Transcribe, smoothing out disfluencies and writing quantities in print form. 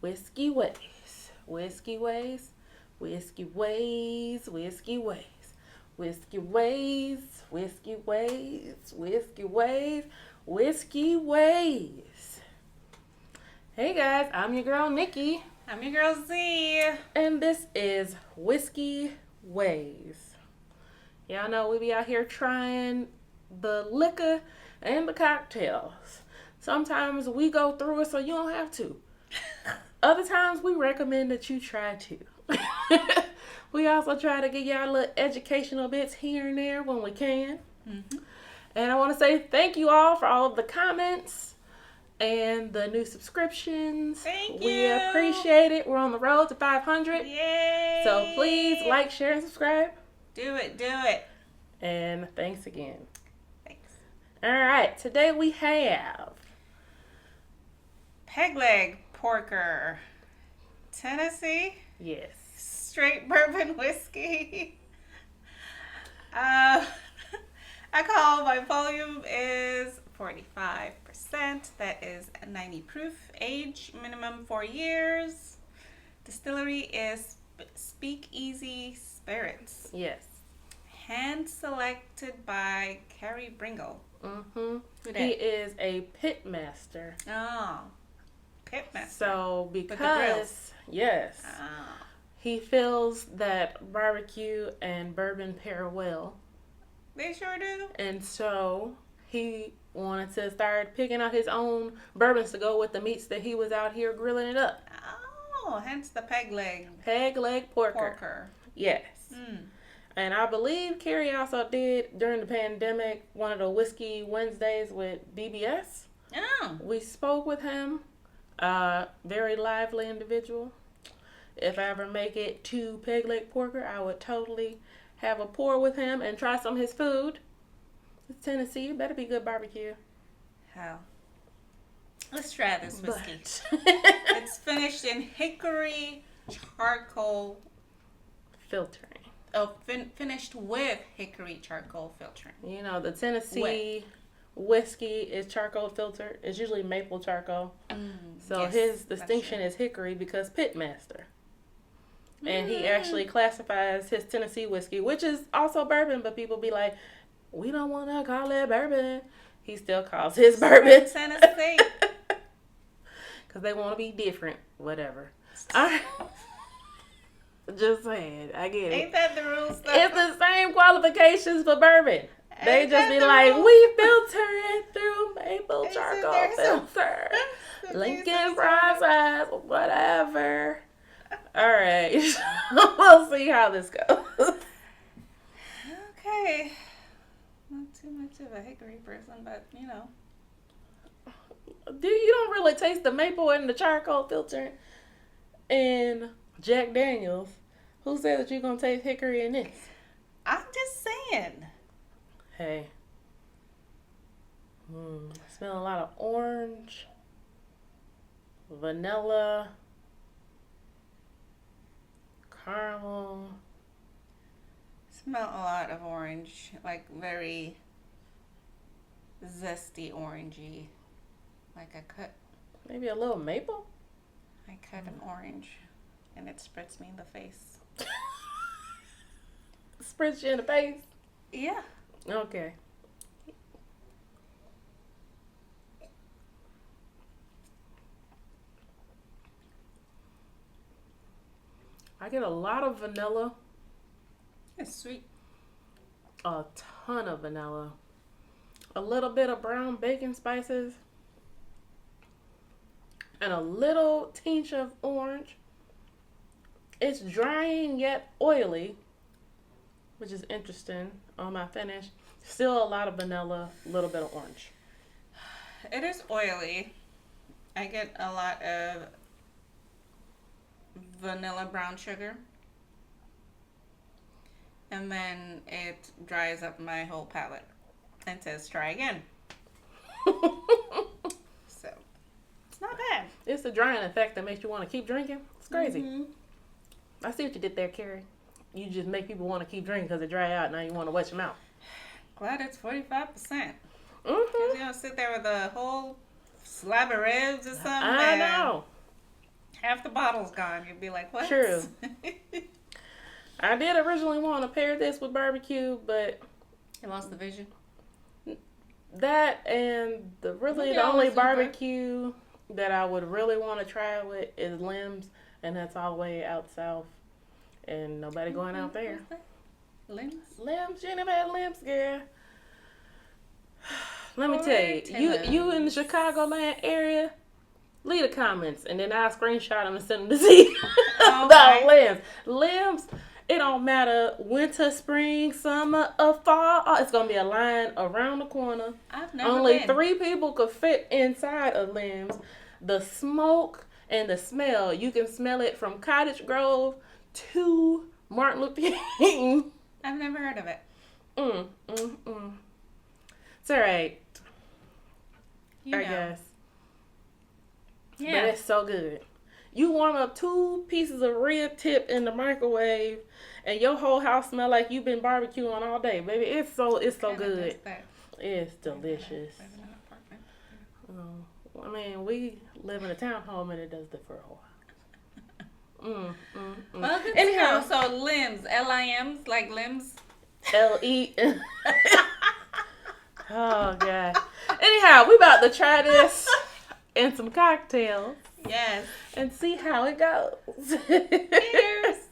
Whiskey ways, whiskey ways, whiskey ways, whiskey ways, whiskey ways, whiskey ways, whiskey ways, whiskey ways. Hey guys, I'm your girl Nikki. I'm your girl Z. And this is Whiskey Ways. Y'all know we be out here trying the liquor and the cocktails. Sometimes we go through it so you don't have to. Other times we recommend that you try to. We also try to give y'all little educational bits here and there when we can. Mm-hmm. And I want to say thank you all for all of the comments and the new subscriptions. Thank you. We appreciate it. We're on the road to 500. Yay. So please like, share, and subscribe. Do it. And thanks again. Thanks. All right. Today we have Peg leg porker. Tennessee. yes. Straight bourbon whiskey. Alcohol by volume is 45%. That is 90 proof. Age minimum 4 years. Distillery is Speakeasy Spirits. Yes. Hand selected by Carrie Bringle. Mm-hmm. He is a pit master. Oh, pit master. So With the because grills. yes, Oh. he feels that barbecue and bourbon pair well, They sure do. and so he wanted to start picking out his own bourbons to go with the meats that he was out here grilling it up. Oh, hence the peg leg Peg leg porker. porker. Yes. Mm. And I believe Carrie also did, during the pandemic, one of the Whiskey Wednesdays with BBS. Oh. We spoke with him. Very lively individual. If I ever make it to Peg Leg Porker, I would totally have a pour with him and try some of his food. It's Tennessee. It better be good barbecue. How? Let's try this whiskey. But It's finished in Hickory Charcoal. filtering. Oh, finished with Hickory Charcoal filtering. You know, the Tennessee whiskey is charcoal filtered. It's usually maple charcoal. So yes, his distinction is hickory because pitmaster. And he actually classifies his Tennessee whiskey, which is also bourbon, but people be like, we don't want to call it bourbon. He still calls his bourbon Tennessee. because they want to be different. Whatever. I, just saying. I get it. Ain't that the rules though? It's the same qualifications for bourbon. They Ain't just that be the like, rules? we filter it through maple Isn't charcoal there some- filter. some Lincoln reasons process, whatever. All right. We'll see how this goes. Okay. Not too much of a hickory person, but you know. You don't really taste the maple and the charcoal filter in Jack Daniels. Who said that you're going to taste hickory in this? I'm just saying. Hey. Smell a lot of orange, vanilla, caramel. Smell a lot of orange, like very zesty orangey. Like Maybe a little maple? I cut an orange and it spritz me in the face. Spritz you in the face? Yeah. Okay. I get a lot of vanilla. It's sweet. A ton of vanilla. A little bit of brown bacon spices. And a little tinge of orange. It's drying yet oily, which is interesting on my finish. Still a lot of vanilla, a little bit of orange. It is oily. I get a lot of vanilla brown sugar. And then it dries up my whole palate and says try again. So, it's not bad. It's the drying effect that makes you want to keep drinking. It's crazy. Mm-hmm. I see what you did there, Carrie. You just make people want to keep drinking because they dry out. Now you want to wet your mouth. Glad it's 45%. Mm-hmm. Because you don't sit there with a whole slab of ribs or something. I know. Have half the bottle's gone. You'd be like, what? True. I did originally want to pair this with barbecue, but You lost the vision. that and the only barbecue that I would really want to try with is Limbs, and that's all the way out south, and nobody going out there. Limbs? Limbs, you never had Limbs, girl. Let me tell you, you in the Chicagoland area, leave the comments, and then I'll screenshot them and send them to see. Okay. Limbs. Limbs, it don't matter winter, spring, summer, or fall. It's going to be a line around the corner. I've never Only been. 3 people could fit inside of Limbs. The smoke and the smell, you can smell it from Cottage Grove to Martin Luther King. I've never heard of it. It's all right, You I know. guess. Yeah. But it's so good. You warm up 2 pieces of rib tip in the microwave, and your whole house smell like you've been barbecuing all day, baby. It's so Kinda good. does that. It's delicious. Live in an apartment. I mean, we live in a townhome, and it does that for a while. Well, good Anyhow, to know. So limbs, Lims, like limbs. L-E. Oh, God. Anyhow, we about to try this in some cocktails Yes. and see how it goes. Cheers.